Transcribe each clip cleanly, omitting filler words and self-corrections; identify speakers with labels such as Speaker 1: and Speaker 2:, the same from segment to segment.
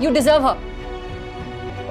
Speaker 1: You deserve her.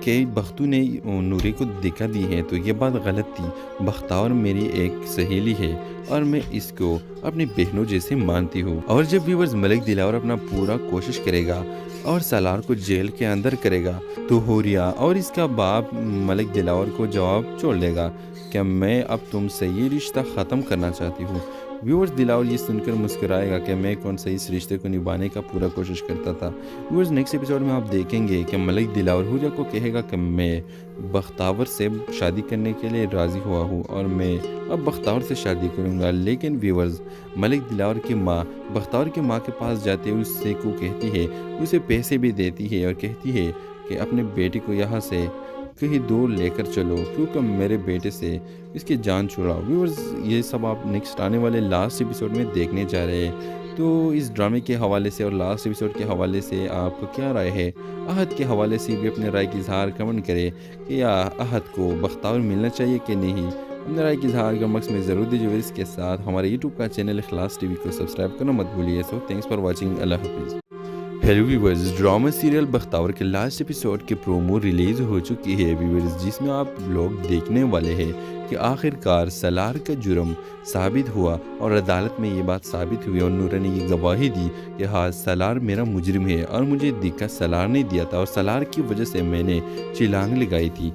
Speaker 2: کہ بختو نے نورے کو دکھا دی ہے تو یہ بات غلط تھی۔ بختاور میری ایک سہیلی ہے اور میں اس کو اپنی بہنوں جیسے مانتی ہوں۔ اور جب ویورز ملک دلاور اپنا پورا کوشش کرے گا اور سالار کو جیل کے اندر کرے گا تو حوریہ اور اس کا باپ ملک دلاور کو جواب چھوڑ دے گا کہ میں اب تم سے یہ رشتہ ختم کرنا چاہتی ہوں۔ ویورز دلاور یہ سن کر مسکرائے گا کہ میں کون سا اس رشتے کو نبھانے کا پورا کوشش کرتا تھا۔ ویورز نیکسٹ ایپیسوڈ میں آپ دیکھیں گے کہ ملک دلاور حوریہ کو کہے گا کہ میں بختاور سے شادی کرنے کے لیے راضی ہوا ہوں اور میں اب بختاور سے شادی کروں گا۔ لیکن ویورز ملک دلاور کی ماں بختاور کی ماں کے پاس جاتے ہوئے اس سے کو کہتی ہے، اسے پیسے بھی دیتی ہے اور کہتی ہے کہ اپنے بیٹے کو یہاں سے کہیں دور لے کر چلو کیونکہ میرے بیٹے سے اس کی جان چھڑاؤ۔ ویورز یہ سب آپ نیکسٹ آنے والے لاسٹ ایپیسوڈ میں دیکھنے جا رہے ہیں۔ تو اس ڈرامے کے حوالے سے اور لاسٹ ایپیسوڈ کے حوالے سے آپ کو کیا رائے ہے؟ احد کے حوالے سے بھی اپنے رائے کی اظہار کمنٹ کرے کہ یا احد کو بختاور ملنا چاہیے کہ نہیں۔ اپنے رائے کی اظہار کا مقصد میں ضرور دیجیے۔ اس کے ساتھ ہمارے یوٹیوب کا چینل اخلاص ٹی وی کو سبسکرائب کرنا مت بھولیے۔ سو تھینکس فار واچنگ۔ اللہ حافظ۔ ہیلو ویورز، ڈرامہ سیریل بختاور کے لاسٹ ایپیسوڈ کی پرومو ریلیز ہو چکی ہے ویورز، جس میں آپ لوگ دیکھنے والے ہیں کہ آخر کار سالار کا جرم ثابت ہوا اور عدالت میں یہ بات ثابت ہوئی اور نورا نے یہ گواہی دی کہ ہاں سالار میرا مجرم ہے اور مجھے دکھا سالار نے دیا تھا اور سالار کی وجہ سے میں نے چھلانگ لگائی تھی۔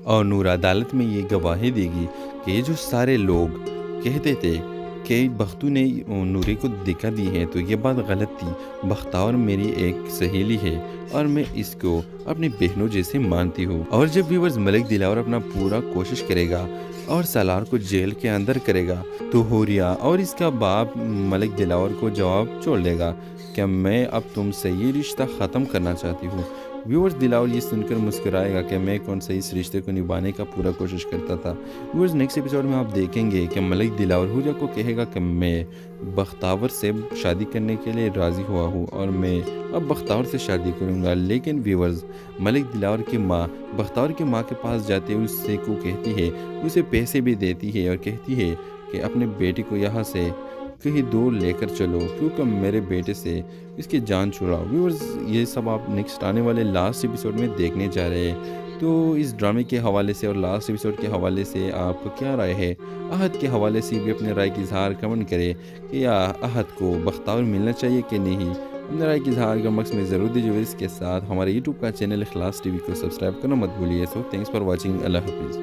Speaker 2: اور نورا عدالت میں یہ گواہی دے گی کہ یہ جو سارے لوگ کہتے تھے کہ بختو نے نورے کو دکھا دی ہے تو یہ بات غلط تھی۔ بختاور میری ایک سہیلی ہے اور میں اس کو اپنی بہنوں جیسے مانتی ہوں۔ اور جب ویورز ملک دلاور اپنا پورا کوشش کرے گا اور سالار کو جیل کے اندر کرے گا تو حوریہ اور اس کا باپ ملک دلاور کو جواب چھوڑ دے گا کہ میں اب تم سے یہ رشتہ ختم کرنا چاہتی ہوں۔ ویورز دلاور یہ سن کر مسکرائے گا کہ میں کون سا اس رشتے کو نبھانے کا پورا کوشش کرتا تھا۔ ویورز نیکسٹ ایپیسوڈ میں آپ دیکھیں گے کہ ملک دلاور حوریہ کو کہے گا کہ میں بختاور سے شادی کرنے کے لیے راضی ہوا ہوں اور میں اب بختاور سے شادی کروں گا۔ لیکن ویورز ملک دلاور کی ماں بختاور کی ماں کے پاس جاتے ہوئے اس سے کو کہتی ہے، اسے پیسے بھی دیتی ہے اور کہتی ہے کہ اپنے بیٹے کو یہاں سے کہیں دور لے کر چلو کیونکہ میرے بیٹے سے اس کی جان چھڑاؤ۔ ویورز یہ سب آپ نیکسٹ آنے والے لاسٹ ایپیسوڈ میں دیکھنے جا رہے ہیں۔ تو اس ڈرامے کے حوالے سے اور لاسٹ ایپیسوڈ کے حوالے سے آپ کو کیا رائے ہے؟ احد کے حوالے سے بھی اپنے رائے کی اظہار کمنٹ کرے کہ یا احد کو بختاور ملنا چاہیے کہ نہیں۔ اپنے رائے کی اظہار کا مقصد میں ضرور دیجیے۔ اس کے ساتھ ہمارے یوٹیوب کا چینل اخلاص ٹی وی کو سبسکرائب کرنا مت بھولیے۔ سو تھینکس فار واچنگ۔ اللہ حافظ۔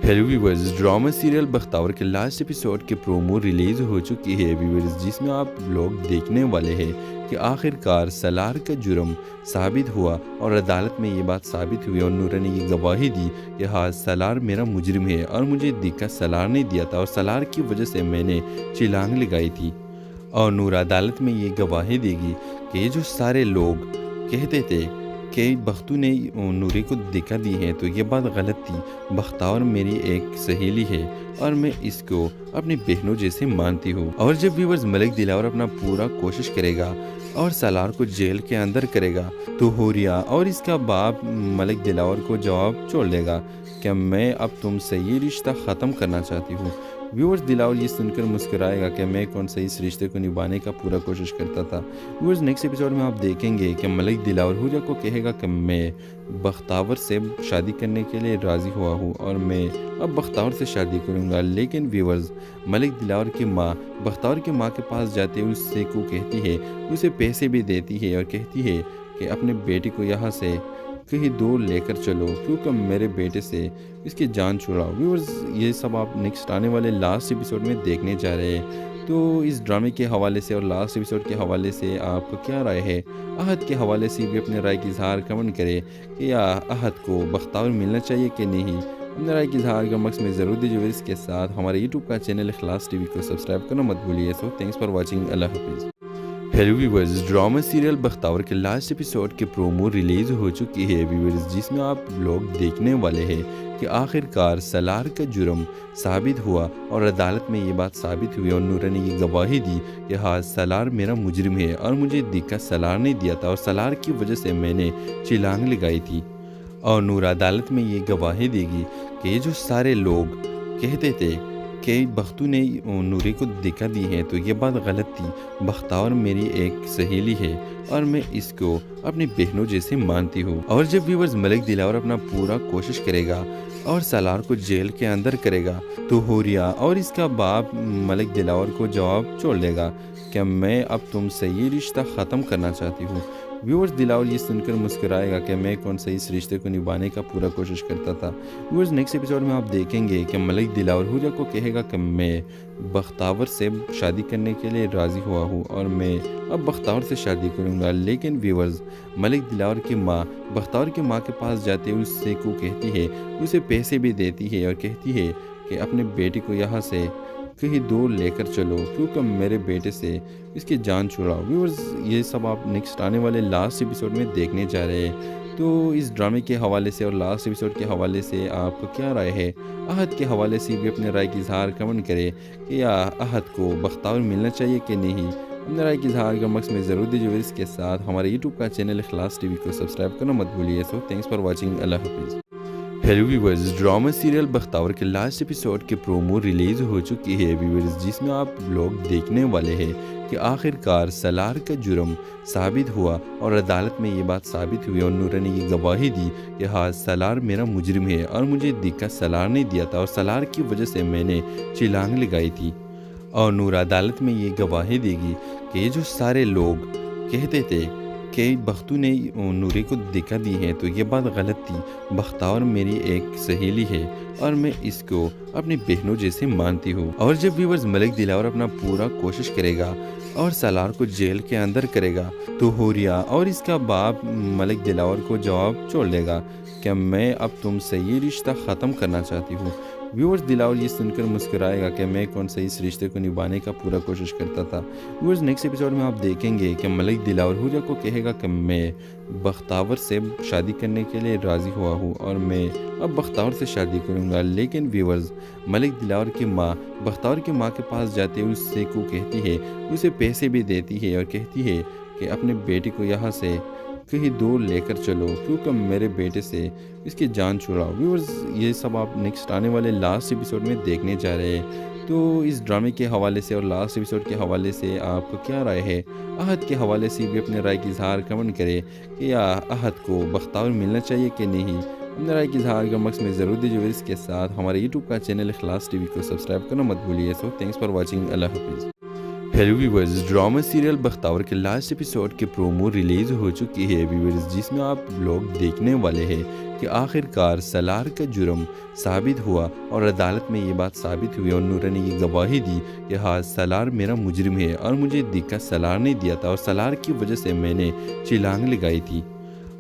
Speaker 2: ہیلو ویورز، ڈرامہ سیریل بختاور کے لاسٹ ایپیسوڈ کی پرومو ریلیز ہو چکی ہے ویورز، جس میں آپ لوگ دیکھنے والے ہیں کہ آخر کار سالار کا جرم ثابت ہوا اور عدالت میں یہ بات ثابت ہوئی اور نورا نے یہ گواہی دی کہ ہاں سالار میرا مجرم ہے اور مجھے دکھا سالار نے دیا تھا اور سالار کی وجہ سے میں نے چھلانگ لگائی تھی۔ اور نورا عدالت میں یہ گواہی دے گی کہ یہ جو سارے لوگ کہتے تھے کہ بختو نے نورے کو دکھا دی ہے تو یہ بات غلط تھی۔ بختاور میری ایک سہیلی ہے اور میں اس کو اپنی بہنوں جیسے مانتی ہوں۔ اور جب ویورز ملک دلاور اپنا پورا کوشش کرے گا اور سالار کو جیل کے اندر کرے گا تو حوریہ اور اس کا باپ ملک دلاور کو جواب چھوڑ دے گا کہ میں اب تم سے یہ رشتہ ختم کرنا چاہتی ہوں۔ ویورز دلاور یہ سن کر مسکرائے گا کہ میں کون سا اس رشتے کو نبھانے کا پورا کوشش کرتا تھا۔ ویورز نیکسٹ ایپیسوڈ میں آپ دیکھیں گے کہ ملک دلاور حوریہ کو کہے گا کہ میں بختاور سے شادی کرنے کے لیے راضی ہوا ہوں اور میں اب بختاور سے شادی کروں گا۔ لیکن ویورز ملک دلاور کی ماں بختاور کی ماں کے پاس جاتے ہوئے اس سے کو کہتی ہے، اسے پیسے بھی دیتی ہے اور کہتی ہے کہ اپنے بیٹے کو یہاں سے کہیں دور لے کر چلو کیونکہ میرے بیٹے سے اس کی جان چھڑاؤ۔ ویورز یہ سب آپ نیکسٹ آنے والے لاسٹ ایپیسوڈ میں دیکھنے جا رہے ہیں۔ تو اس ڈرامے کے حوالے سے اور لاسٹ ایپیسوڈ کے حوالے سے آپ کو کیا رائے ہے؟ احد کے حوالے سے بھی اپنے رائے کی اظہار کمنٹ کرے کہ یا احد کو بختاور ملنا چاہیے کہ نہیں۔ اپنے رائے کی اظہار کا مقصد میں ضرور دیجیے۔ اس کے ساتھ ہمارے یوٹیوب کا چینل اخلاص ٹی وی کو سبسکرائب کرنا مت بھولیے۔ سو تھینکس فار واچنگ۔ اللہ حافظ۔ ہیلو ویورز، ڈرامہ سیریل بختاور کے لاسٹ ایپیسوڈ کی پرومو ریلیز ہو چکی ہے ویورز، جس میں آپ لوگ دیکھنے والے ہیں کہ آخر کار سالار کا جرم ثابت ہوا اور عدالت میں یہ بات ثابت ہوئی اور نورا نے یہ گواہی دی کہ ہاں سالار میرا مجرم ہے اور مجھے دکھا سالار نے دیا تھا اور سالار کی وجہ سے میں نے چھلانگ لگائی تھی۔ اور نورا عدالت میں یہ گواہی دے گی کہ یہ جو سارے لوگ کہتے تھے کہ بختو نے نوری کو دھکا دی ہے تو یہ بات غلط تھی. بختاور میری ایک سہیلی ہے اور میں اس کو اپنی بہنوں جیسے مانتی ہوں. اور جب ویورز ملک دلاور اپنا پورا کوشش کرے گا اور سالار کو جیل کے اندر کرے گا تو حوریہ اور اس کا باپ ملک دلاور کو جواب چھوڑ دے گا کہ میں اب تم سے یہ رشتہ ختم کرنا چاہتی ہوں. ویورز دلاور یہ سن کر مسکرائے گا کہ میں کون سے اس رشتے کو نبھانے کا پورا کوشش کرتا تھا. ویورز نیکسٹ ایپیسوڈ میں آپ دیکھیں گے کہ ملک دلاور حوریہ کو کہے گا کہ میں بختاور سے شادی کرنے کے لیے راضی ہوا ہوں اور میں اب بختاور سے شادی کروں گا. لیکن ویورز ملک دلاور کی ماں بختاور کی ماں کے پاس جاتے ہوئے اس سے کو کہتی ہے, اسے پیسے بھی دیتی ہے اور کہتی ہے کہ اپنے بیٹی کو یہاں سے کہیں دور لے کر چلو کیونکہ میرے بیٹے سے اس کی جان چھڑاؤ. ویورز یہ سب آپ نیکسٹ آنے والے لاسٹ ایپیسوڈ میں دیکھنے جا رہے ہیں. تو اس ڈرامے کے حوالے سے اور لاسٹ ایپیسوڈ کے حوالے سے آپ کو کیا رائے ہے؟ احد کے حوالے سے بھی اپنے رائے کی اظہار کمنٹ کرے کہ یا احد کو بختاور ملنا چاہیے کہ نہیں. اپنے رائے کی اظہار کمنٹس میں ضرور دیجیے. اس کے ساتھ ہمارے یوٹیوب کا چینل اخلاص ٹی وی کو سبسکرائب کرنا مت بھولیے. سو تھینکس فار واچنگ. اللہ حافظ. ہیلو ویورز, ڈرامہ سیریل بختاور کے لاسٹ ایپیسوڈ کی پرومو ریلیز ہو چکی ہے ویورز, جس میں آپ لوگ دیکھنے والے ہیں کہ آخر کار سالار کا جرم ثابت ہوا اور عدالت میں یہ بات ثابت ہوئی اور نورا نے یہ گواہی دی کہ ہاں سالار میرا مجرم ہے اور مجھے دھکا سالار نے دیا تھا اور سالار کی وجہ سے میں نے چھلانگ لگائی تھی. اور نورا عدالت میں یہ گواہی دے گی کہ یہ جو سارے لوگ کہتے تھے کہ بختو نے نوری کو دھکا دی ہے تو یہ بات غلط تھی. بختاور میری ایک سہیلی ہے اور میں اس کو اپنی بہنوں جیسے مانتی ہوں. اور جب ویورز ملک دلاور اپنا پورا کوشش کرے گا اور سالار کو جیل کے اندر کرے گا تو حوریہ اور اس کا باپ ملک دلاور کو جواب چھوڑ دے گا کہ میں اب تم سے یہ رشتہ ختم کرنا چاہتی ہوں. ویورز دلاور یہ سن کر مسکرائے گا کہ میں کون سے اس رشتے کو نبھانے کا پورا کوشش کرتا تھا. ویورز نیکسٹ ایپیسوڈ میں آپ دیکھیں گے کہ ملک دلاور حوریہ کو کہے گا کہ میں بختاور سے شادی کرنے کے لیے راضی ہوا ہوں اور میں اب بختاور سے شادی کروں گا. لیکن ویورز ملک دلاور کی ماں بختاور کی ماں کے پاس جاتے ہوئے اس سے کو کہتی ہے, اسے پیسے بھی دیتی ہے اور کہتی ہے کہ اپنے بیٹی کو یہاں سے کہیں دور لے کر چلو کیونکہ میرے بیٹے سے اس کی جان چھڑاؤ. ویورز یہ سب آپ نیکسٹ آنے والے لاسٹ ایپیسوڈ میں دیکھنے جا رہے ہیں. تو اس ڈرامے کے حوالے سے اور لاسٹ ایپیسوڈ کے حوالے سے آپ کو کیا رائے ہے؟ احد کے حوالے سے بھی اپنے رائے کی اظہار کمنٹ کرے کہ یا احد کو بختاور ملنا چاہیے کہ نہیں. اپنے رائے کی اظہار کمنٹس میں ضرور دیجیے. اس کے ساتھ ہمارے یوٹیوب کا چینل اخلاص ٹی وی کو سبسکرائب کرنا مت بھولیے. سو تھینکس فار واچنگ. اللہ حافظ. ہیلو ویورز, ڈرامہ سیریل بختاور کے لاسٹ ایپیسوڈ کی پرومو ریلیز ہو چکی ہے ویورز, جس میں آپ لوگ دیکھنے والے ہیں کہ آخر کار سالار کا جرم ثابت ہوا اور عدالت میں یہ بات ثابت ہوئی اور نورا نے یہ گواہی دی کہ ہاں سالار میرا مجرم ہے اور مجھے دھکا سالار نے دیا تھا اور سالار کی وجہ سے میں نے چھلانگ لگائی تھی.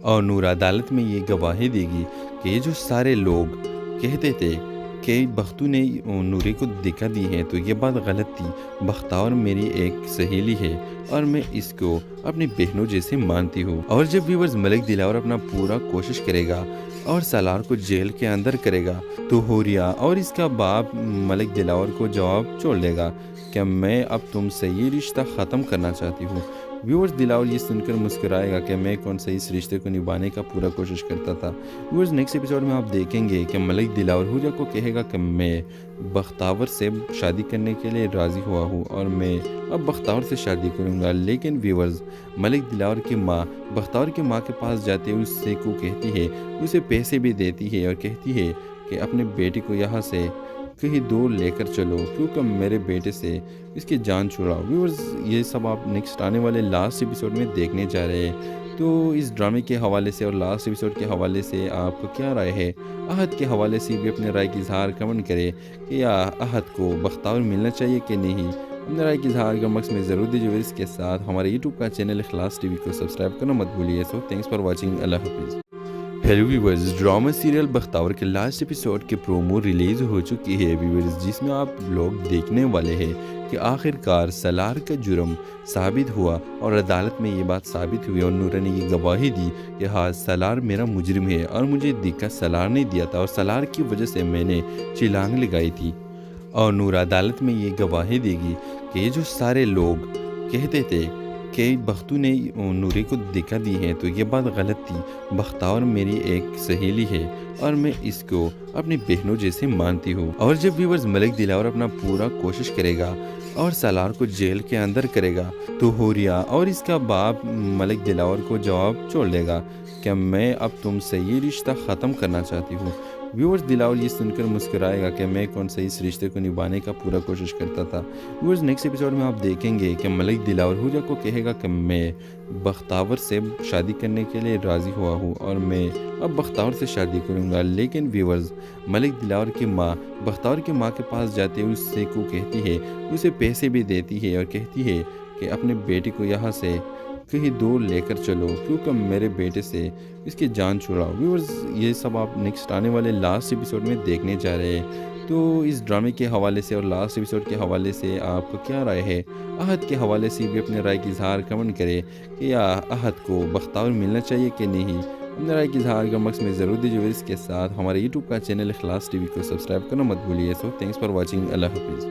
Speaker 2: اور نورا عدالت میں یہ گواہی دے گی کہ یہ جو سارے لوگ کہتے تھے کہ بختو نے نوری کو دھکا دی ہے تو یہ بات غلط تھی. بختاور میری ایک سہیلی ہے اور میں اس کو اپنی بہنوں جیسے مانتی ہوں. اور جب ویورز ملک دلاور اپنا پورا کوشش کرے گا اور سالار کو جیل کے اندر کرے گا تو حوریہ اور اس کا باپ ملک دلاور کو جواب چھوڑ دے گا کہ میں اب تم سے یہ رشتہ ختم کرنا چاہتی ہوں. ویورز دلاور یہ سن کر مسکرائے گا کہ میں کون سے اس رشتے کو نبھانے کا پورا کوشش کرتا تھا. ویورز نیکسٹ ایپیسوڈ میں آپ دیکھیں گے کہ ملک دلاور حوریہ کو کہے گا کہ میں بختاور سے شادی کرنے کے لیے راضی ہوا ہوں اور میں اب بختاور سے شادی کروں گا. لیکن ویورز ملک دلاور کی ماں بختاور کی ماں کے پاس جاتے ہوئے اس سے کو کہتی ہے, اسے پیسے بھی دیتی ہے اور کہتی ہے کہ اپنے بیٹی کو یہاں سے کہیں دور لے کر چلو کیونکہ میرے بیٹے سے اس کی جان چھڑاؤ. ویورز یہ سب آپ نیکسٹ آنے والے لاسٹ ایپیسوڈ میں دیکھنے جا رہے ہیں. تو اس ڈرامے کے حوالے سے اور لاسٹ ایپیسوڈ کے حوالے سے آپ کو کیا رائے ہے؟ احد کے حوالے سے بھی اپنے رائے کی اظہار کمنٹ کرے کہ یا احد کو بختاور ملنا چاہیے کہ نہیں. اپنے رائے کی اظہار کمنٹس میں ضرور دیجیے. اس کے ساتھ ہمارے یوٹیوب کا چینل اخلاص ٹی وی کو سبسکرائب کرنا مت بھولیے. سو تھینکس فار واچنگ. اللہ حافظ. ہیلو ویورز, ڈرامہ سیریل بختاور کے لاسٹ ایپیسوڈ کی پرومو ریلیز ہو چکی ہے ویورز, جس میں آپ لوگ دیکھنے والے ہیں کہ آخر کار سالار کا جرم ثابت ہوا اور عدالت میں یہ بات ثابت ہوئی اور نورا نے یہ گواہی دی کہ ہاں سالار میرا مجرم ہے اور مجھے دھکا سالار نے دیا تھا اور سالار کی وجہ سے میں نے چھلانگ لگائی تھی. اور نورا عدالت میں یہ گواہی دے گی کہ یہ جو سارے لوگ کہتے تھے کہ بختو نے نوری کو دکھا دی ہے تو یہ بات غلط تھی. بختاور میری ایک سہیلی ہے اور میں اس کو اپنی بہنوں جیسے مانتی ہوں. اور جب ویورز ملک دلاور اپنا پورا کوشش کرے گا اور سالار کو جیل کے اندر کرے گا تو حوریہ اور اس کا باپ ملک دلاور کو جواب چھوڑ دے گا کہ میں اب تم سے یہ رشتہ ختم کرنا چاہتی ہوں. ویورز دلاور یہ سن کر مسکرائے گا کہ میں کون سے اس رشتے کو نبھانے کا پورا کوشش کرتا تھا. ویورز نیکسٹ ایپیسوڈ میں آپ دیکھیں گے کہ ملک دلاور حوریہ کو کہے گا کہ میں بختاور سے شادی کرنے کے لیے راضی ہوا ہوں اور میں اب بختاور سے شادی کروں گا. لیکن ویورز ملک دلاور کی ماں بختاور کی ماں کے پاس جاتے ہوئے اس سے کو کہتی ہے, اسے پیسے بھی دیتی ہے اور کہتی ہے کہ اپنے بیٹی کو یہاں سے کہیں دور لے کر چلو کیونکہ میرے بیٹے سے اس کی جان چھڑاؤ. ویورز یہ سب آپ نیکسٹ آنے والے لاسٹ ایپیسوڈ میں دیکھنے جا رہے ہیں. تو اس ڈرامے کے حوالے سے اور لاسٹ ایپیسوڈ کے حوالے سے آپ کو کیا رائے ہے؟ احد کے حوالے سے بھی اپنے رائے کی اظہار کمنٹ کرے کہ یا احد کو بختاور ملنا چاہیے کہ نہیں. اپنے رائے کی اظہار کا مقصد میں ضرور دیجیے. اس کے ساتھ ہمارے یوٹیوب کا چینل اخلاص ٹی وی کو سبسکرائب کرنا مت بھولیے. سو تھینکس فار واچنگ. اللہ حافظ.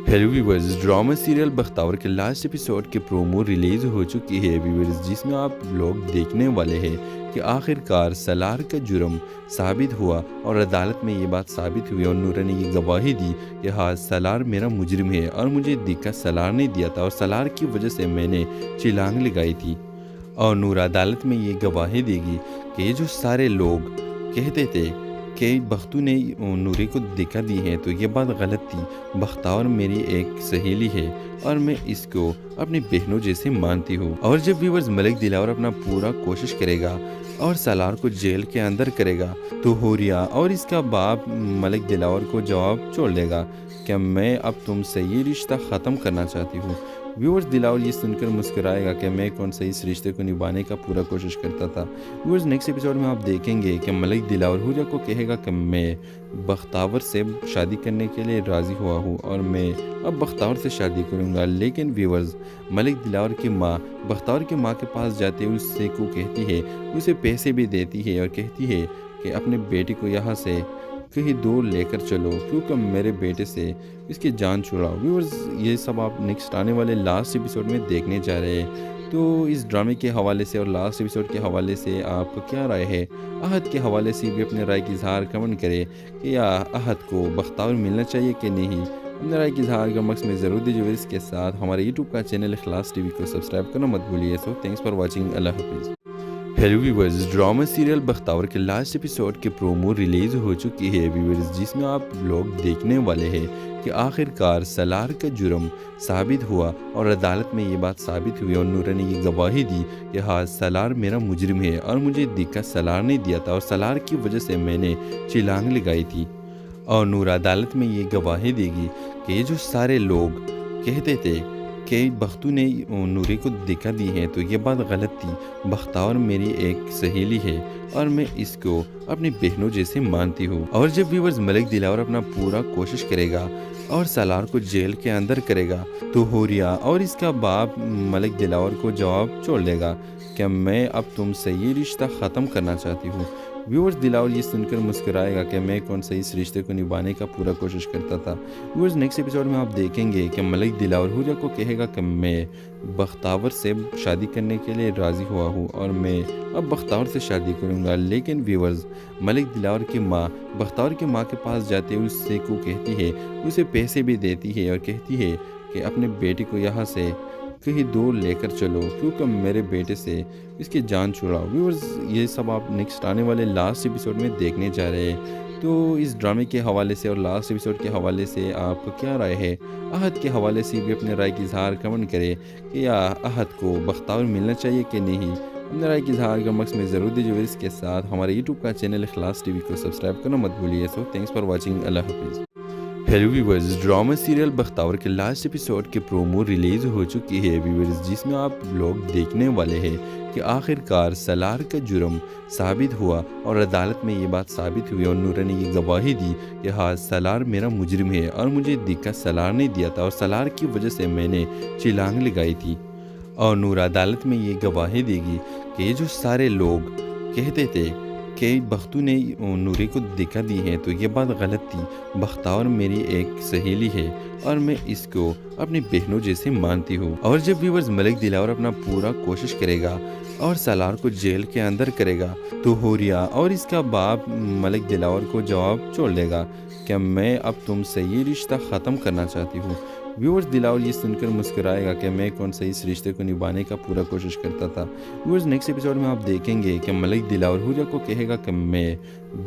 Speaker 2: ہیلو ویورز, ڈرامہ سیریل بختاور کے لاسٹ ایپیسوڈ کی پرومو ریلیز ہو چکی ہے ویورز, جس میں آپ لوگ دیکھنے والے ہیں کہ آخر کار سالار کا جرم ثابت ہوا اور عدالت میں یہ بات ثابت ہوئی اور نورا نے یہ گواہی دی کہ ہاں سالار میرا مجرم ہے اور مجھے دھکا سالار نے دیا تھا اور سالار کی وجہ سے میں نے چھلانگ لگائی تھی. اور نورا عدالت میں یہ گواہی دے گی کہ یہ جو سارے لوگ کہتے تھے کہ بختو نے نوری کو دکھا دی ہے تو یہ بات غلط تھی. بختاور میری ایک سہیلی ہے اور میں اس کو اپنی بہنوں جیسے مانتی ہوں. اور جب ویورز ملک دلاور اپنا پورا کوشش کرے گا اور سالار کو جیل کے اندر کرے گا تو حوریہ اور اس کا باپ ملک دلاور کو جواب چھوڑ دے گا کہ میں اب تم سے یہ رشتہ ختم کرنا چاہتی ہوں. ویورز دلاور یہ سن کر مسکرائے گا کہ میں کون سے اس رشتے کو نبھانے کا پورا کوشش کرتا تھا. ویورز نیکسٹ ایپیسوڈ میں آپ دیکھیں گے کہ ملک دلاور حوریہ کو کہے گا کہ میں بختاور سے شادی کرنے کے لیے راضی ہوا ہوں اور میں اب بختاور سے شادی کروں گا. لیکن ویورز ملک دلاور کی ماں بختاور کی ماں کے پاس جاتے ہوئے اس سے کو کہتی ہے, اسے پیسے بھی دیتی ہے اور کہتی ہے کہ اپنے بیٹی کو یہاں سے کہیں دور لے کر چلو کیونکہ میرے بیٹے سے اس کی جان چھڑاؤ. ویورز یہ سب آپ نیکسٹ آنے والے لاسٹ ایپیسوڈ میں دیکھنے جا رہے ہیں. تو اس ڈرامے کے حوالے سے اور لاسٹ ایپیسوڈ کے حوالے سے آپ کو کیا رائے ہے؟ احد کے حوالے سے بھی اپنے رائے کی اظہار کمنٹ کرے کہ یا احد کو بختاور ملنا چاہیے کہ نہیں. اپنے رائے کی اظہار کا مقصد میں ضرور دیجیے. اس کے ساتھ ہمارے یوٹیوب کا چینل اخلاص ٹی وی کو سبسکرائب کرنا مت بھولیے. سو تھینکس فار واچنگ. اللہ حافظ. ہیلو ویورز, ڈرامہ سیریل بختاور کے لاسٹ ایپیسوڈ کی پرومو ریلیز ہو چکی ہے ویورز, جس میں آپ لوگ دیکھنے والے ہیں کہ آخر کار سالار کا جرم ثابت ہوا اور عدالت میں یہ بات ثابت ہوئی اور نورا نے یہ گواہی دی کہ ہاں سالار میرا مجرم ہے اور مجھے دھکا سالار نے دیا تھا اور سالار کی وجہ سے میں نے چھلانگ لگائی تھی. اور نورا عدالت میں یہ گواہی دے گی کہ یہ جو سارے لوگ کہتے تھے کہ بختو نے نوری کو دکھا دی ہے تو یہ بات غلط تھی. بختاور میری ایک سہیلی ہے اور میں اس کو اپنی بہنوں جیسے مانتی ہوں. اور جب ویورز ملک دلاور اپنا پورا کوشش کرے گا اور سالار کو جیل کے اندر کرے گا تو حوریہ اور اس کا باپ ملک دلاور کو جواب چھوڑ دے گا کہ میں اب تم سے یہ رشتہ ختم کرنا چاہتی ہوں. ویورز دلاور یہ سن کر مسکرائے گا کہ میں کون سے اس رشتے کو نبھانے کا پورا کوشش کرتا تھا. ویورز نیکسٹ ایپیسوڈ میں آپ دیکھیں گے کہ ملک دلاور حوریہ کو کہے گا کہ میں بختاور سے شادی کرنے کے لیے راضی ہوا ہوں اور میں اب بختاور سے شادی کروں گا. لیکن ویورز ملک دلاور کی ماں بختاور کی ماں کے پاس جاتے ہوئے اس سے کو کہتی ہے, اسے پیسے بھی دیتی ہے اور کہتی ہے کہ اپنے بیٹی کو یہاں سے کہیں دور لے کر چلو کیونکہ میرے بیٹے سے اس کی جان چھڑاؤ. ویورز یہ سب آپ نیکسٹ آنے والے لاسٹ ایپیسوڈ میں دیکھنے جا رہے ہیں. تو اس ڈرامے کے حوالے سے اور لاسٹ ایپیسوڈ کے حوالے سے آپ کو کیا رائے ہے؟ احد کے حوالے سے بھی اپنے رائے کی اظہار کمنٹ کرے کہ یا احد کو بختاور ملنا چاہیے کہ نہیں. اپنے رائے کی اظہار کا مقصد میں ضرور دیجیے. اس کے ساتھ ہمارے یوٹیوب کا چینل اخلاص ٹی وی کو سبسکرائب کرنا مت بھولیے. سو تھینکس فار واچنگ. اللہ حافظ. ہیلو ویورز, ڈرامہ سیریل بختاور کے لاسٹ ایپیسوڈ کی پرومو ریلیز ہو چکی ہے ویورز, جس میں آپ لوگ دیکھنے والے ہیں کہ آخر کار سالار کا جرم ثابت ہوا اور عدالت میں یہ بات ثابت ہوئی اور نورا نے یہ گواہی دی کہ ہاں سالار میرا مجرم ہے اور مجھے دھکا سالار نے دیا تھا اور سالار کی وجہ سے میں نے چھلانگ لگائی تھی. اور نورا عدالت میں یہ گواہی دے گی کہ یہ جو سارے لوگ کہتے تھے کہ بختو نے نوری کو دکھا دی ہے تو یہ بات غلط تھی. بختاور میری ایک سہیلی ہے اور میں اس کو اپنی بہنوں جیسے مانتی ہوں. اور جب ویورز ملک دلاور اپنا پورا کوشش کرے گا اور سالار کو جیل کے اندر کرے گا تو حوریہ اور اس کا باپ ملک دلاور کو جواب چھوڑ دے گا کہ میں اب تم سے یہ رشتہ ختم کرنا چاہتی ہوں. ویورز دلاور یہ سن کر مسکرائے گا کہ میں کون سے اس رشتے کو نبھانے کا پورا کوشش کرتا تھا. ویورز نیکسٹ ایپیسوڈ میں آپ دیکھیں گے کہ ملک دلاور حوریہ کو کہے گا کہ میں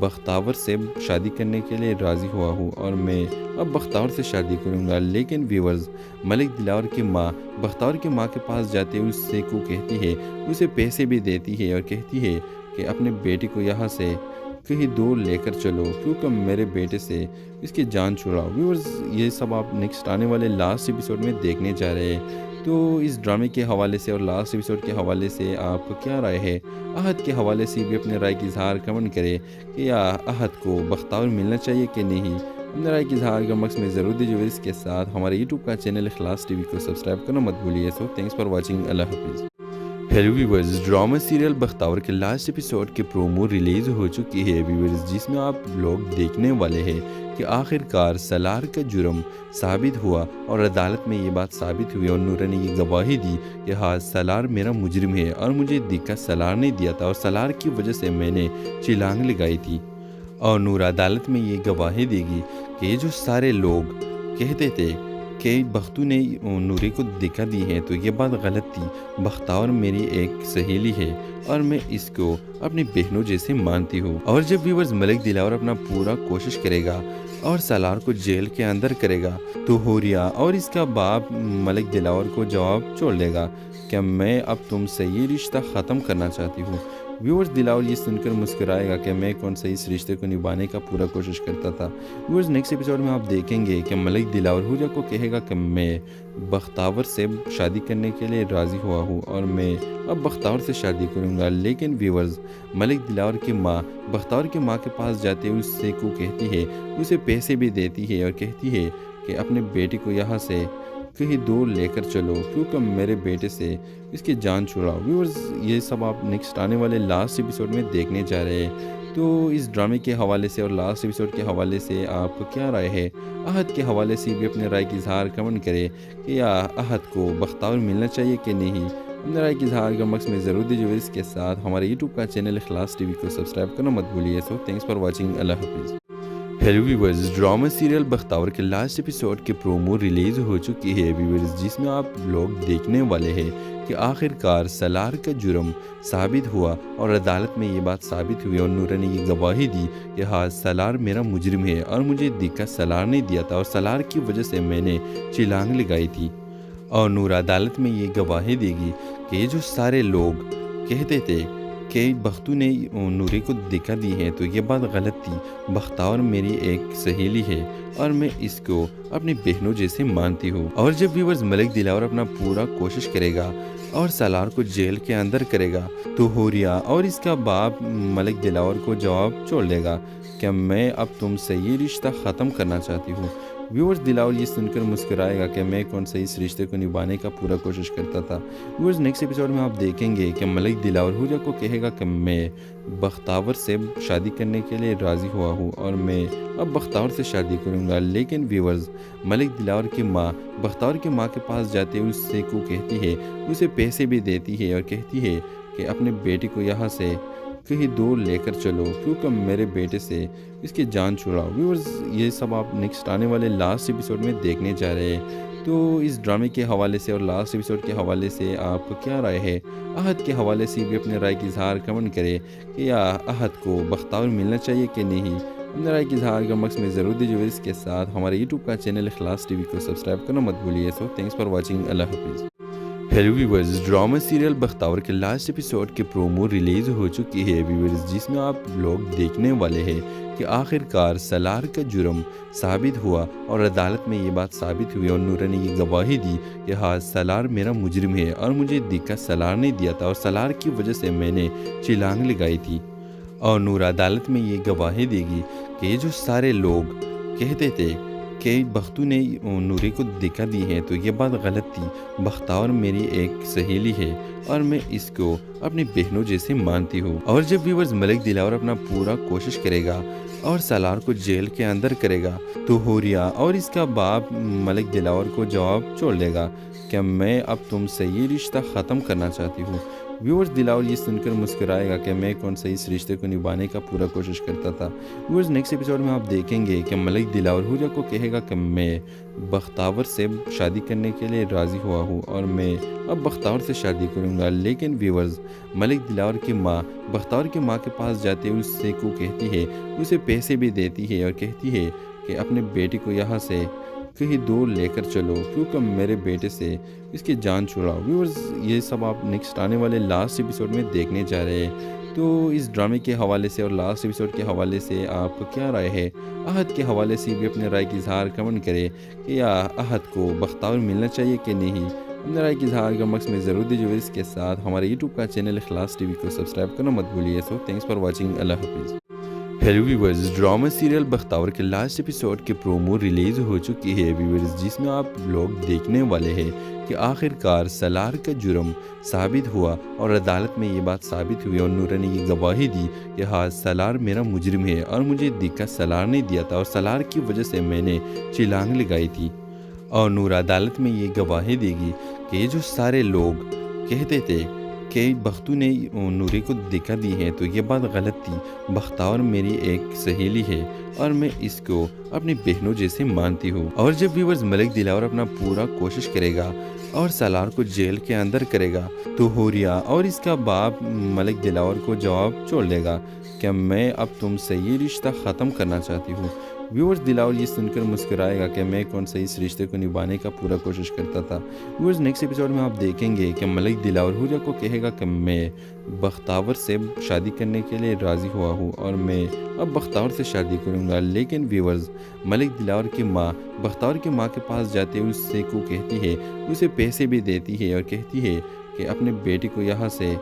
Speaker 2: بختاور سے شادی کرنے کے لیے راضی ہوا ہوں اور میں اب بختاور سے شادی کروں گا. لیکن ویورز ملک دلاور کی ماں بختاور کی ماں کے پاس جاتے ہوئے اس سے کو کہتی ہے, اسے پیسے بھی دیتی ہے اور کہتی ہے کہ اپنے بیٹی کو یہاں سے کہیں دور لے کر چلو کیونکہ میرے بیٹے سے اس کی جان چھڑاؤ. ویورز یہ سب آپ نیکسٹ آنے والے لاسٹ ایپیسوڈ میں دیکھنے جا رہے ہیں. تو اس ڈرامے کے حوالے سے اور لاسٹ ایپیسوڈ کے حوالے سے آپ کو کیا رائے ہے؟ احد کے حوالے سے بھی اپنے رائے کی اظہار کمنٹ کرے کہ یا احد کو بختاور ملنا چاہیے کہ نہیں. اپنے رائے کی اظہار کا مقصد میں ضرور دیجیے. اس کے ساتھ ہمارے یوٹیوب کا چینل اخلاص ٹی وی کو سبسکرائب کرنا مت بھولیے. سو تھینکس فار واچنگ. اللہ حافظ. ہیلو ویورز, ڈرامہ سیریل بختاور کے لاسٹ ایپیسوڈ کی پرومو ریلیز ہو چکی ہے ویورز, جس میں آپ لوگ دیکھنے والے ہیں کہ آخر کار سالار کا جرم ثابت ہوا اور عدالت میں یہ بات ثابت ہوئی اور نورا نے یہ گواہی دی کہ ہاں سالار میرا مجرم ہے اور مجھے دھکا سالار نے دیا تھا اور سالار کی وجہ سے میں نے چھلانگ لگائی تھی. اور نورا عدالت میں یہ گواہی دے گی کہ یہ جو سارے لوگ کہتے تھے کہ بختو نے نوری کو دکھا دی ہے تو یہ بات غلط تھی. بختاور میری ایک سہیلی ہے اور میں اس کو اپنی بہنوں جیسے مانتی ہوں. اور جب ویورز ملک دلاور اپنا پورا کوشش کرے گا اور سالار کو جیل کے اندر کرے گا تو حوریہ اور اس کا باپ ملک دلاور کو جواب چھوڑ دے گا کہ میں اب تم سے یہ رشتہ ختم کرنا چاہتی ہوں. ویورز دلاور یہ سن کر مسکرائے گا کہ میں کون سے اس رشتے کو نبھانے کا پورا کوشش کرتا تھا. ویورز نیکسٹ ایپیسوڈ میں آپ دیکھیں گے کہ ملک دلاور حوریہ کو کہے گا کہ میں بختاور سے شادی کرنے کے لیے راضی ہوا ہوں اور میں اب بختاور سے شادی کروں گا. لیکن ویورز ملک دلاور کی ماں بختاور کی ماں کے پاس جاتے ہوئے اس سے کو کہتی ہے, اسے پیسے بھی دیتی ہے اور کہتی ہے کہ اپنے بیٹی کو یہاں سے کہیں دور لے کر چلو کیونکہ میرے بیٹے سے اس کی جان چھڑاؤ. ویورز یہ سب آپ نیکسٹ آنے والے لاسٹ ایپیسوڈ میں دیکھنے جا رہے ہیں. تو اس ڈرامے کے حوالے سے اور لاسٹ ایپیسوڈ کے حوالے سے آپ کو کیا رائے ہے؟ احد کے حوالے سے بھی اپنے رائے کی اظہار کمنٹ کرے کہ یا احد کو بختاور ملنا چاہیے کہ نہیں. اپنے رائے کی اظہار کا مقصد میں ضرور دیجیے. اس کے ساتھ ہمارے یوٹیوب کا چینل اخلاص ٹی وی کو سبسکرائب کرنا مت بھولیے. سو تھینکس فار واچنگ. اللہ حافظ. ہیلو ویورز, ڈرامہ سیریل بختاور کے لاسٹ ایپیسوڈ کی پرومو ریلیز ہو چکی ہے ویورز, جس میں آپ لوگ دیکھنے والے ہیں کہ آخر کار سالار کا جرم ثابت ہوا اور عدالت میں یہ بات ثابت ہوئی اور نورا نے یہ گواہی دی کہ ہاں سالار میرا مجرم ہے اور مجھے دھکا سالار نے دیا تھا اور سالار کی وجہ سے میں نے چھلانگ لگائی تھی. اور نورا عدالت میں یہ گواہی دے گی کہ یہ جو سارے لوگ کہتے تھے کہ بختو نے نوری کو دکھا دی ہے تو یہ بات غلط تھی. بختاور میری ایک سہیلی ہے اور میں اس کو اپنی بہنوں جیسے مانتی ہوں. اور جب ویورز ملک دلاور اپنا پورا کوشش کرے گا اور سالار کو جیل کے اندر کرے گا تو حوریہ اور اس کا باپ ملک دلاور کو جواب چھوڑ دے گا کہ میں اب تم سے یہ رشتہ ختم کرنا چاہتی ہوں. ویورز دلاور یہ سن کر مسکرائے گا کہ میں کون سے اس رشتے کو نبھانے کا پورا کوشش کرتا تھا. ویورز نیکسٹ ایپیسوڈ میں آپ دیکھیں گے کہ ملک دلاور حوریہ کو کہے گا کہ میں بختاور سے شادی کرنے کے لیے راضی ہوا ہوں اور میں اب بختاور سے شادی کروں گا. لیکن ویورز ملک دلاور کی ماں بختاور کی ماں کے پاس جاتے ہوئے اس سے کو کہتی ہے, اسے پیسے بھی دیتی ہے اور کہتی ہے کہ اپنے بیٹی کو یہاں سے کہیں دور لے کر چلو کیونکہ میرے بیٹے سے اس کی جان چھڑاؤ. ویورز یہ سب آپ نیکسٹ آنے والے لاسٹ ایپیسوڈ میں دیکھنے جا رہے ہیں. تو اس ڈرامے کے حوالے سے اور لاسٹ ایپیسوڈ کے حوالے سے آپ کو کیا رائے ہے؟ احد کے حوالے سے بھی اپنے رائے کی اظہار کمنٹ کرے کہ یا احد کو بختاور ملنا چاہیے کہ نہیں. اپنے رائے کی اظہار کا مقصد میں ضرور دیجیے. اس کے ساتھ ہمارے یوٹیوب کا چینل اخلاص ٹی وی کو سبسکرائب کرنا مت بھولیے. سو تھینکس فار واچنگ. اللہ حافظ. ہیلو ویورز, ڈرامہ سیریل بختاور کے لاسٹ ایپیسوڈ کی پرومو ریلیز ہو چکی ہے ویورز, جس میں آپ لوگ دیکھنے والے ہیں کہ آخر کار سالار کا جرم ثابت ہوا اور عدالت میں یہ بات ثابت ہوئی اور نورا نے یہ گواہی دی کہ ہاں سالار میرا مجرم ہے اور مجھے دھکا سالار نے دیا تھا اور سالار کی وجہ سے میں نے چھلانگ لگائی تھی. اور نورا عدالت میں یہ گواہی دے گی کہ یہ جو سارے لوگ کہتے تھے کہ بختو نے نوری کو دھکا دی ہے تو یہ بات غلط تھی. بختاور میری ایک سہیلی ہے اور میں اس کو اپنی بہنوں جیسے مانتی ہوں. اور جب ویورز ملک دلاور اپنا پورا کوشش کرے گا اور سالار کو جیل کے اندر کرے گا تو حوریہ اور اس کا باپ ملک دلاور کو جواب چھوڑ دے گا کہ میں اب تم سے یہ رشتہ ختم کرنا چاہتی ہوں. ویورز دلاور یہ سن کر مسکرائے گا کہ میں کون سے اس رشتے کو نبھانے کا پورا کوشش کرتا تھا. ویورز نیکسٹ ایپیسوڈ میں آپ دیکھیں گے کہ ملک دلاور حوریہ کو کہے گا کہ میں بختاور سے شادی کرنے کے لیے راضی ہوا ہوں اور میں اب بختاور سے شادی کروں گا. لیکن ویورز ملک دلاور کی ماں بختاور کی ماں کے پاس جاتے ہوئے اس سے کو کہتی ہے, اسے پیسے بھی دیتی ہے اور کہتی ہے کہ اپنے بیٹی کو یہاں سے کہیں دور لے کر چلو کیونکہ میرے بیٹے سے اس کی جان چھڑاؤ. ویورز یہ سب آپ نیکسٹ آنے والے لاسٹ ایپیسوڈ میں دیکھنے جا رہے ہیں. تو اس ڈرامے کے حوالے سے اور لاسٹ ایپیسوڈ کے حوالے سے آپ کو کیا رائے ہے؟ احد کے حوالے سے بھی اپنے رائے کی اظہار کمنٹ کرے کہ یا احد کو بختاور ملنا چاہیے کہ نہیں. اپنے رائے کی اظہار کا مقصد میں ضرور دیجیے. اس کے ساتھ ہمارے یوٹیوب کا چینل اخلاص ٹی وی کو سبسکرائب کرنا مت بھولیے. سو تھینکس فار واچنگ. اللہ حافظ. ہیلو ویورز, ڈرامہ سیریل بختاور کے لاسٹ ایپیسوڈ کی پرومو ریلیز ہو چکی ہے ویورز, جس میں آپ لوگ دیکھنے والے ہیں کہ آخر کار سالار کا جرم ثابت ہوا اور عدالت میں یہ بات ثابت ہوئی اور نورا نے یہ گواہی دی کہ ہاں سالار میرا مجرم ہے اور مجھے دھکا سالار نے دیا تھا اور سالار کی وجہ سے میں نے چھلانگ لگائی تھی. اور نورا عدالت میں یہ گواہی دے گی کہ یہ جو سارے لوگ کہتے تھے کہ بختو نے نوری کو دھکا دی ہے تو یہ بات غلط تھی. بختاور میری ایک سہیلی ہے اور میں اس کو اپنی بہنوں جیسے مانتی ہوں. اور جب ویورز ملک دلاور اپنا پورا کوشش کرے گا اور سالار کو جیل کے اندر کرے گا تو حوریہ اور اس کا باپ ملک دلاور کو جواب چھوڑ دے گا کہ میں اب تم سے یہ رشتہ ختم کرنا چاہتی ہوں. ویورز دلاور یہ سن کر مسکرائے گا کہ میں کون سے اس رشتے کو نبھانے کا پورا کوشش کرتا تھا. ویورز نیکسٹ ایپیسوڈ میں آپ دیکھیں گے کہ ملک دلاور حوریہ کو کہے گا کہ میں بختاور سے شادی کرنے کے لیے راضی ہوا ہوں اور میں اب بختاور سے شادی کروں گا. لیکن ویورز ملک دلاور کی ماں بختاور کی ماں کے پاس جاتے ہوئے اس سے کو کہتی ہے, اسے پیسے بھی دیتی ہے اور کہتی ہے کہ اپنے بیٹی کو یہاں سے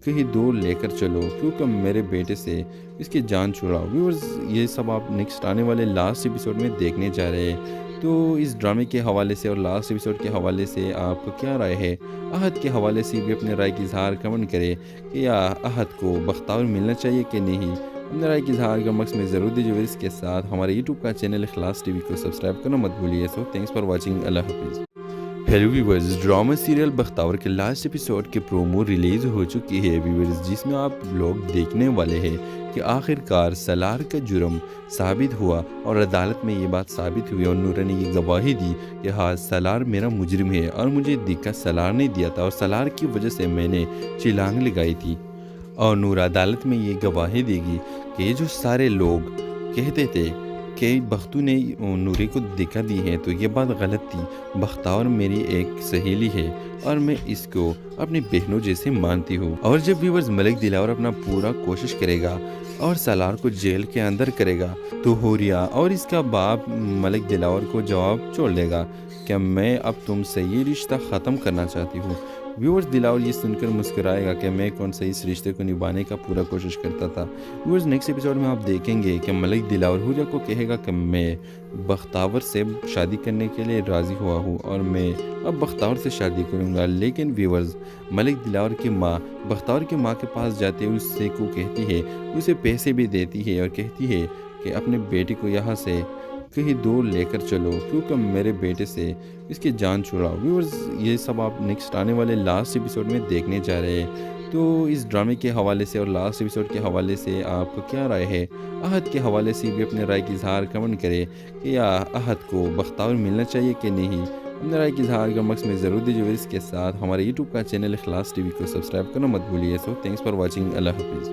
Speaker 2: کہیں دور لے کر چلو کیونکہ میرے بیٹے سے اس کی جان چھڑاؤ. ویورز یہ سب آپ نیکسٹ آنے والے لاسٹ ایپیسوڈ میں دیکھنے جا رہے ہیں. تو اس ڈرامے کے حوالے سے اور لاسٹ ایپیسوڈ کے حوالے سے آپ کو کیا رائے ہے؟ احد کے حوالے سے بھی اپنے رائے کی اظہار کمنٹ کرے کہ یا احد کو بختاور ملنا چاہیے کہ نہیں. اپنے رائے کی اظہار کا مقصد میں ضرور دیجیے. اس کے ساتھ ہمارے یوٹیوب کا چینل اخلاص ٹی وی کو سبسکرائب کرنا مت بھولیے. سو تھینکس فار واچنگ. اللہ حافظ. ہیلو ویورز, ڈرامہ سیریل بختاور کے لاسٹ ایپیسوڈ کی پرومو ریلیز ہو چکی ہے ویورز, جس میں آپ لوگ دیکھنے والے ہیں کہ آخر کار سالار کا جرم ثابت ہوا اور عدالت میں یہ بات ثابت ہوئی اور نورا نے یہ گواہی دی کہ ہاں سالار میرا مجرم ہے اور مجھے دھکا سالار نے دیا تھا اور سالار کی وجہ سے میں نے چھلانگ لگائی تھی. اور نورا عدالت میں یہ گواہی دے گی کہ یہ جو سارے لوگ کہتے تھے کہ بختو نے نوری کو دھکا دی ہے تو یہ بات غلط تھی. بختاور میری ایک سہیلی ہے اور میں اس کو اپنی بہنوں جیسے مانتی ہوں. اور جب ویورز ملک دلاور اپنا پورا کوشش کرے گا اور سالار کو جیل کے اندر کرے گا تو حوریہ اور اس کا باپ ملک دلاور کو جواب چھوڑ دے گا کہ میں اب تم سے یہ رشتہ ختم کرنا چاہتی ہوں. ویورز دلاور یہ سن کر مسکرائے گا کہ میں کون سے اس رشتے کو نبھانے کا پورا کوشش کرتا تھا. ویورز نیکسٹ ایپیسوڈ میں آپ دیکھیں گے کہ ملک دلاور حوریہ کو کہے گا کہ میں بختاور سے شادی کرنے کے لیے راضی ہوا ہوں اور میں اب بختاور سے شادی کروں گا. لیکن ویورز ملک دلاور کی ماں بختاور کی ماں کے پاس جاتے ہوئے اس سے کو کہتی ہے, اسے پیسے بھی دیتی ہے اور کہتی ہے کہ اپنے بیٹی کو یہاں سے کہیں دور لے کر چلو کیونکہ میرے بیٹے سے اس کی جان چھڑاؤ. ویورز یہ سب آپ نیکسٹ آنے والے لاسٹ ایپیسوڈ میں دیکھنے جا رہے ہیں. تو اس ڈرامے کے حوالے سے اور لاسٹ ایپیسوڈ کے حوالے سے آپ کو کیا رائے ہے؟ احد کے حوالے سے بھی اپنے رائے کی اظہار کمنٹ کرے کہ یا احد کو بختاور ملنا چاہیے کہ نہیں. اپنے رائے کی اظہار کا مقصد میں ضرور دیجیے. اس کے ساتھ ہمارے یوٹیوب کا چینل اخلاص ٹی وی کو سبسکرائب کرنا مت بھولیے. سو تھینکس فار واچنگ. اللہ حافظ.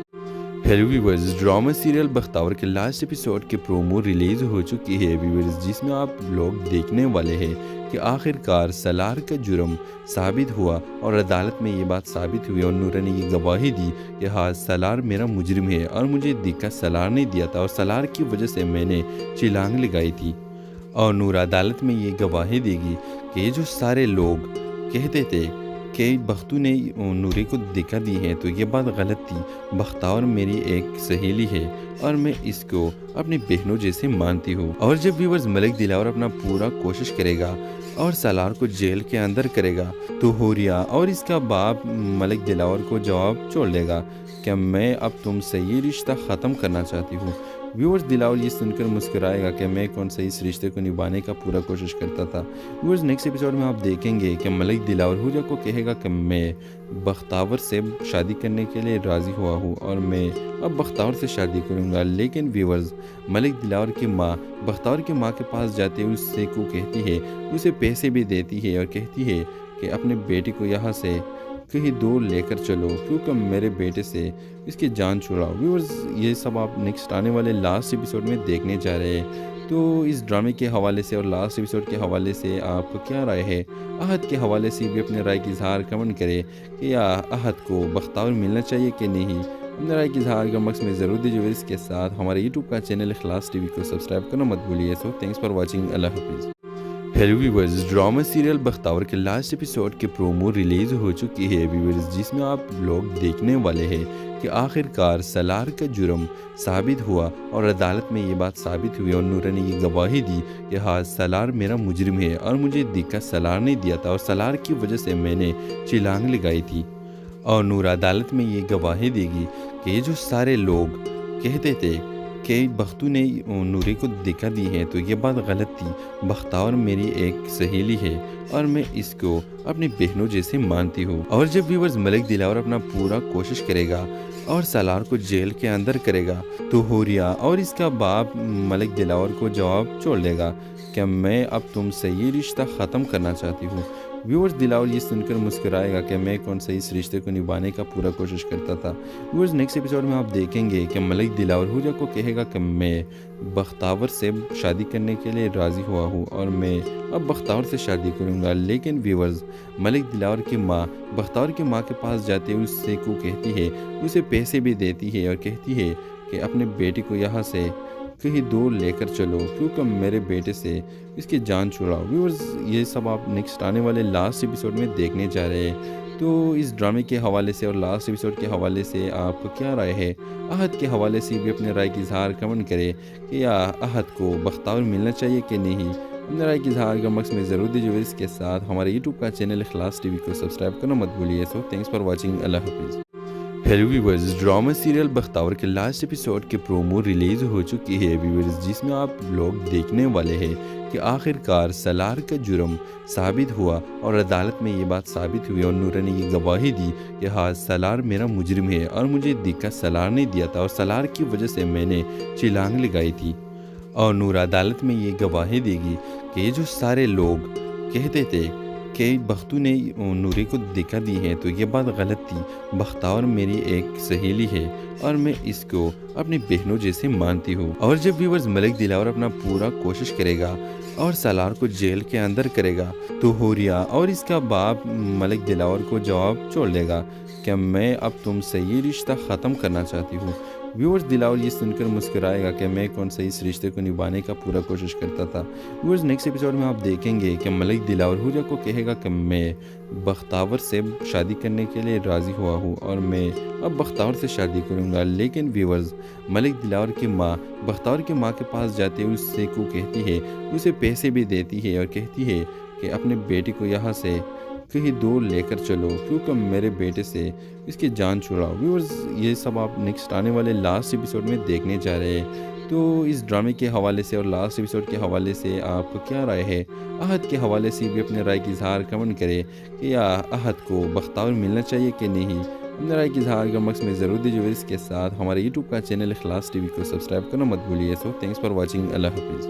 Speaker 2: ہیلو ویورز, ڈرامہ سیریل بختاور کے لاسٹ ایپیسوڈ کی پرومو ریلیز ہو چکی ہے ویورز, جس میں آپ لوگ دیکھنے والے ہیں کہ آخر کار سالار کا جرم ثابت ہوا اور عدالت میں یہ بات ثابت ہوئی اور نورا نے یہ گواہی دی کہ ہاں سالار میرا مجرم ہے اور مجھے دھکا سالار نے دیا تھا اور سالار کی وجہ سے میں نے چھلانگ لگائی تھی. اور نورا عدالت میں یہ گواہی دے گی کہ یہ جو سارے لوگ کہتے تھے کہ بختو نے نوری کو دھکا دی ہے تو یہ بات غلط تھی. بختاور میری ایک سہیلی ہے اور میں اس کو اپنی بہنوں جیسے مانتی ہوں. اور جب ویورز ملک دلاور اپنا پورا کوشش کرے گا اور سالار کو جیل کے اندر کرے گا تو حوریہ اور اس کا باپ ملک دلاور کو جواب چھوڑ دے گا کہ میں اب تم سے یہ رشتہ ختم کرنا چاہتی ہوں. ویورز دلاور یہ سن کر مسکرائے گا کہ میں کون سے اس رشتے کو نبھانے کا پورا کوشش کرتا تھا. ویورز نیکسٹ ایپیسوڈ میں آپ دیکھیں گے کہ ملک دلاور حوریہ کو کہے گا کہ میں بختاور سے شادی کرنے کے لیے راضی ہوا ہوں اور میں اب بختاور سے شادی کروں گا. لیکن ویورز ملک دلاور کی ماں بختاور کی ماں کے پاس جاتے ہوئے اس سے کو کہتی ہے, اسے پیسے بھی دیتی ہے اور کہتی ہے کہ اپنے بیٹے کو یہاں سے کہیں دور لے کر چلو کیونکہ میرے بیٹے سے اس کی جان چھڑاؤ. ویورز یہ سب آپ نیکسٹ آنے والے لاسٹ ایپیسوڈ میں دیکھنے جا رہے ہیں. تو اس ڈرامے کے حوالے سے اور لاسٹ ایپیسوڈ کے حوالے سے آپ کو کیا رائے ہے؟ احد کے حوالے سے بھی اپنے رائے کی اظہار کمنٹ کرے کہ یا احد کو بختاور ملنا چاہیے کہ نہیں. اپنے رائے کی اظہار کا مقصد میں ضرور دیجیے. اس کے ساتھ ہمارے یوٹیوب کا چینل اخلاص ٹی وی کو سبسکرائب کرنا مت بھولیے. سو تھینکس فار واچنگ. اللہ حافظ. ہیلو ویورز, ڈرامہ سیریل بختاور کے لاسٹ ایپیسوڈ کی پرومو ریلیز ہو چکی ہے ویورز, جس میں آپ لوگ دیکھنے والے ہیں کہ آخر کار سالار کا جرم ثابت ہوا اور عدالت میں یہ بات ثابت ہوئی اور نورا نے یہ گواہی دی کہ ہاں سالار میرا مجرم ہے اور مجھے دھکا سالار نے دیا تھا اور سالار کی وجہ سے میں نے چھلانگ لگائی تھی. اور نورا عدالت میں یہ گواہی دے گی کہ یہ جو سارے لوگ کہتے تھے کہ بختو نے نوری کو دھکا دی ہے تو یہ بات غلط تھی. بختاور میری ایک سہیلی ہے اور میں اس کو اپنی بہنوں جیسے مانتی ہوں. اور جب ویورز ملک دلاور اپنا پورا کوشش کرے گا اور سالار کو جیل کے اندر کرے گا تو حوریہ اور اس کا باپ ملک دلاور کو جواب چھوڑ دے گا کہ میں اب تم سے یہ رشتہ ختم کرنا چاہتی ہوں. ویورز دلاور یہ سن کر مسکرائے گا کہ میں کون سے اس رشتے کو نبھانے کا پورا کوشش کرتا تھا. ویورز نیکسٹ ایپیسوڈ میں آپ دیکھیں گے کہ ملک دلاور حوریہ کو کہے گا کہ میں بختاور سے شادی کرنے کے لیے راضی ہوا ہوں اور میں اب بختاور سے شادی کروں گا. لیکن ویورز ملک دلاور کی ماں بختاور کی ماں کے پاس جاتے ہوئے اس سے کو کہتی ہے, اسے پیسے بھی دیتی ہے اور کہتی ہے کہ اپنے بیٹے کو یہاں سے کہیں دور لے کر چلو کیونکہ میرے بیٹے سے اس کی جان چھڑاؤ. ویورز یہ سب آپ نیکسٹ آنے والے لاسٹ ایپیسوڈ میں دیکھنے جا رہے ہیں. تو اس ڈرامے کے حوالے سے اور لاسٹ ایپیسوڈ کے حوالے سے آپ کو کیا رائے ہے؟ احد کے حوالے سے بھی اپنے رائے کی اظہار کمنٹ کرے کہ یا احد کو بختاور ملنا چاہیے کہ نہیں. اپنے رائے کی اظہار کا مقصد میں ضرور دیجیے. اس کے ساتھ ہمارے یوٹیوب کا چینل اخلاص ٹی وی کو سبسکرائب کرنا مت بھولیے. سو تھینکس فار واچنگ. اللہ حافظ. ہیلو ویورز, ڈرامہ سیریل بختاور کے لاسٹ ایپیسوڈ کی پرومو ریلیز ہو چکی ہے ویورز, جس میں آپ لوگ دیکھنے والے ہیں کہ آخر کار سالار کا جرم ثابت ہوا اور عدالت میں یہ بات ثابت ہوئی اور نورا نے یہ گواہی دی کہ ہاں سالار میرا مجرم ہے اور مجھے دھکا سالار نے دیا تھا اور سالار کی وجہ سے میں نے چھلانگ لگائی تھی. اور نورا عدالت میں یہ گواہی دے گی کہ یہ جو سارے لوگ کہتے تھے کہ بختو نے نوری کو دھکا دی ہے تو یہ بات غلط تھی. بختاور میری ایک سہیلی ہے اور میں اس کو اپنی بہنوں جیسے مانتی ہوں. اور جب ویورز ملک دلاور اپنا پورا کوشش کرے گا اور سالار کو جیل کے اندر کرے گا تو حوریہ اور اس کا باپ ملک دلاور کو جواب چھوڑ دے گا کہ میں اب تم سے یہ رشتہ ختم کرنا چاہتی ہوں. ویورز دلاور یہ سن کر مسکرائے گا کہ میں کون سے اس رشتے کو نبھانے کا پورا کوشش کرتا تھا. ویورز نیکسٹ ایپیسوڈ میں آپ دیکھیں گے کہ ملک دلاور حوریہ کو کہے گا کہ میں بختاور سے شادی کرنے کے لیے راضی ہوا ہوں اور میں اب بختاور سے شادی کروں گا. لیکن ویورز ملک دلاور کی ماں بختاور کی ماں کے پاس جاتے ہوئے اس سے کو کہتی ہے, اسے پیسے بھی دیتی ہے اور کہتی ہے کہ اپنے بیٹے کو یہاں سے کہیں دور لے کر چلو کیونکہ میرے بیٹے سے اس کی جان چھڑاؤ. ویورز یہ سب آپ نیکسٹ آنے والے لاسٹ ایپیسوڈ میں دیکھنے جا رہے ہیں. تو اس ڈرامے کے حوالے سے اور لاسٹ ایپیسوڈ کے حوالے سے آپ کو کیا رائے ہے؟ احد کے حوالے سے بھی اپنے رائے کی اظہار کمنٹ کرے کہ یا احد کو بختاور ملنا چاہیے کہ نہیں. اپنے رائے کی اظہار کا مقصد میں ضرور دیجیے. اس کے ساتھ ہمارے یوٹیوب کا چینل اخلاص ٹی وی کو سبسکرائب کرنا مت بھولیے. سو تھینکس فار واچنگ. اللہ حافظ.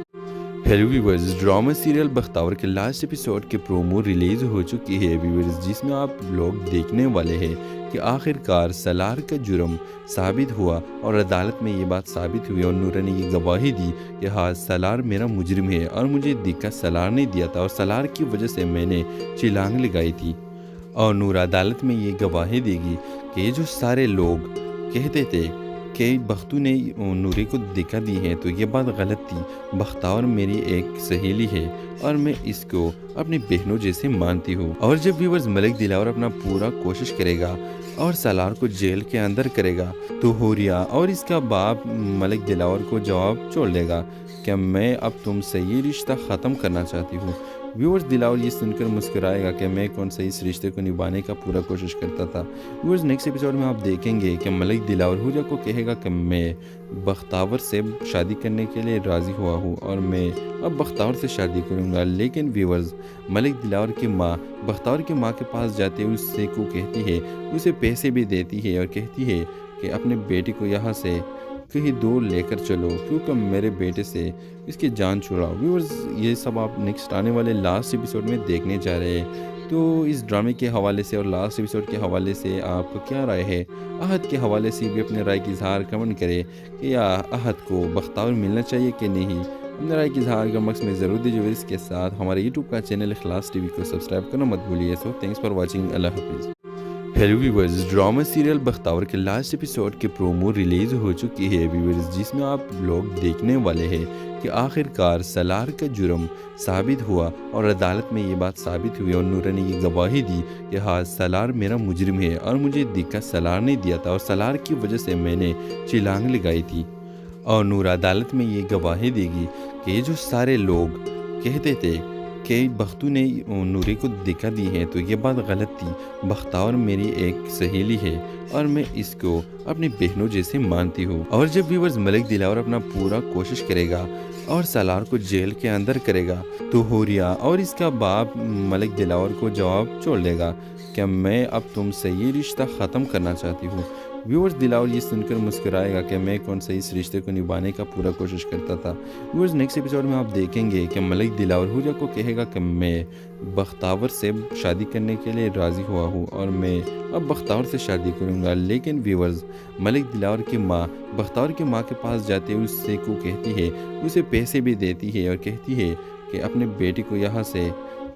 Speaker 2: ہیلو ویورز, ڈرامہ سیریل بختاور کے لاسٹ ایپیسوڈ کی پرومو ریلیز ہو چکی ہے ویورز, جس میں آپ لوگ دیکھنے والے ہیں کہ آخر کار سالار کا جرم ثابت ہوا اور عدالت میں یہ بات ثابت ہوئی اور نورا نے یہ گواہی دی کہ ہاں سالار میرا مجرم ہے اور مجھے دھکا سالار نے دیا تھا اور سالار کی وجہ سے میں نے چھلانگ لگائی تھی. اور نورا عدالت میں یہ گواہی دے گی کہ یہ جو سارے لوگ کہتے تھے کہ بختو نے نوری کو دھکا دی ہے تو یہ بات غلط تھی. بختاور میری ایک سہیلی ہے اور میں اس کو اپنی بہنوں جیسے مانتی ہوں. اور جب ویورز ملک دلاور اپنا پورا کوشش کرے گا اور سالار کو جیل کے اندر کرے گا تو حوریہ اور اس کا باپ ملک دلاور کو جواب چھوڑ دے گا کہ میں اب تم سے یہ رشتہ ختم کرنا چاہتی ہوں. ویورز دلاور یہ سن کر مسکرائے گا کہ میں کون سا اس رشتے کو نبھانے کا پورا کوشش کرتا تھا. ویورز نیکسٹ ایپیسوڈ میں آپ دیکھیں گے کہ ملک دلاور حوریہ کو کہے گا کہ میں بختاور سے شادی کرنے کے لیے راضی ہوا ہوں اور میں اب بختاور سے شادی کروں گا. لیکن ویورز ملک دلاور کی ماں بختاور کی ماں کے پاس جاتے ہوئے اس سے کو کہتی ہے, اسے پیسے بھی دیتی ہے اور کہتی ہے کہ اپنے بیٹے کو یہاں سے کہیں دور لے کر چلو کیونکہ میرے بیٹے سے اس کی جان چھڑاؤ. ویورز یہ سب آپ نیکسٹ آنے والے لاسٹ ایپیسوڈ میں دیکھنے جا رہے ہیں. تو اس ڈرامے کے حوالے سے اور لاسٹ ایپیسوڈ کے حوالے سے آپ کو کیا رائے ہے؟ احد کے حوالے سے بھی اپنے رائے کی اظہار کمنٹ کرے کہ یا احد کو بختاور ملنا چاہیے کہ نہیں. اپنے رائے کی اظہار کمنٹ باکس میں ضرور دیجیے. اس کے ساتھ ہمارے یوٹیوب کا چینل اخلاص ٹی وی کو سبسکرائب کرنا مت بھولیے. سو تھینکس فار واچنگ. اللہ حافظ. ہیلو ویورز, ڈرامہ سیریل بختاور کے لاسٹ ایپیسوڈ کی پرومو ریلیز ہو چکی ہے ویورز, جس میں آپ لوگ دیکھنے والے ہیں کہ آخر کار سالار کا جرم ثابت ہوا اور عدالت میں یہ بات ثابت ہوئی اور نورا نے یہ گواہی دی کہ ہاں سالار میرا مجرم ہے اور مجھے دھکا سالار نے دیا تھا اور سالار کی وجہ سے میں نے چھلانگ لگائی تھی. اور نورا عدالت میں یہ گواہی دے گی کہ یہ جو سارے لوگ کہتے تھے کہ بختو نے نوری کو دھکا دی ہے تو یہ بات غلط تھی. بختاور میری ایک سہیلی ہے اور میں اس کو اپنی بہنوں جیسے مانتی ہوں. اور جب ویورز ملک دلاور اپنا پورا کوشش کرے گا اور سالار کو جیل کے اندر کرے گا تو حوریہ اور اس کا باپ ملک دلاور کو جواب چھوڑ دے گا کہ میں اب تم سے یہ رشتہ ختم کرنا چاہتی ہوں. ویورز دلاور یہ سن کر مسکرائے گا کہ میں کون سا اس رشتے کو نبھانے کا پورا کوشش کرتا تھا. ویورز نیکسٹ ایپیسوڈ میں آپ دیکھیں گے کہ ملک دلاور حوریہ کو کہے گا کہ میں بختاور سے شادی کرنے کے لیے راضی ہوا ہوں اور میں اب بختاور سے شادی کروں گا. لیکن ویورز ملک دلاور کی ماں بختاور کی ماں کے پاس جاتے ہوئے اس سے کو کہتی ہے, اسے پیسے بھی دیتی ہے اور کہتی ہے کہ اپنے بیٹے کو یہاں سے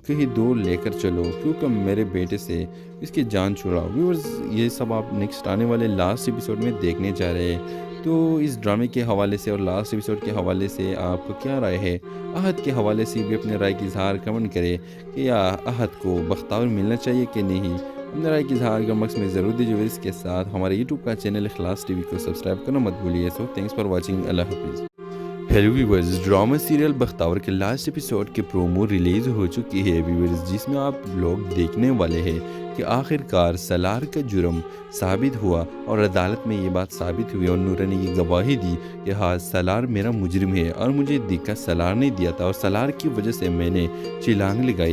Speaker 2: کہیں دور لے کر چلو کیونکہ میرے بیٹے سے اس کی جان چھڑاؤ. ویورز یہ سب آپ نیکسٹ آنے والے لاسٹ ایپیسوڈ میں دیکھنے جا رہے ہیں. تو اس ڈرامے کے حوالے سے اور لاسٹ ایپیسوڈ کے حوالے سے آپ کو کیا رائے ہے؟ احد کے حوالے سے بھی اپنے رائے کی اظہار کمنٹ کرے کہ یا احد کو بختاور ملنا چاہیے کہ نہیں. اپنے رائے کی اظہار کمنٹ باکس میں ضرور دیجیے. اس کے ساتھ ہمارے یوٹیوب کا چینل اخلاص ٹی وی کو سبسکرائب کرنا مت بھولیے. سو تھینکس فار واچنگ. اللہ حافظ. ہیلو ویورز, ڈرامہ سیریل بختاور کے لاسٹ ایپیسوڈ کی پرومو ریلیز ہو چکی ہے ویورز, جس میں آپ لوگ دیکھنے والے ہیں کہ آخر کار سالار کا جرم ثابت ہوا اور عدالت میں یہ بات ثابت ہوئی اور نورا نے یہ گواہی دی کہ ہاں سالار میرا مجرم ہے اور مجھے دھکا سالار نے دیا تھا اور سالار کی وجہ سے میں نے چھلانگ لگائی.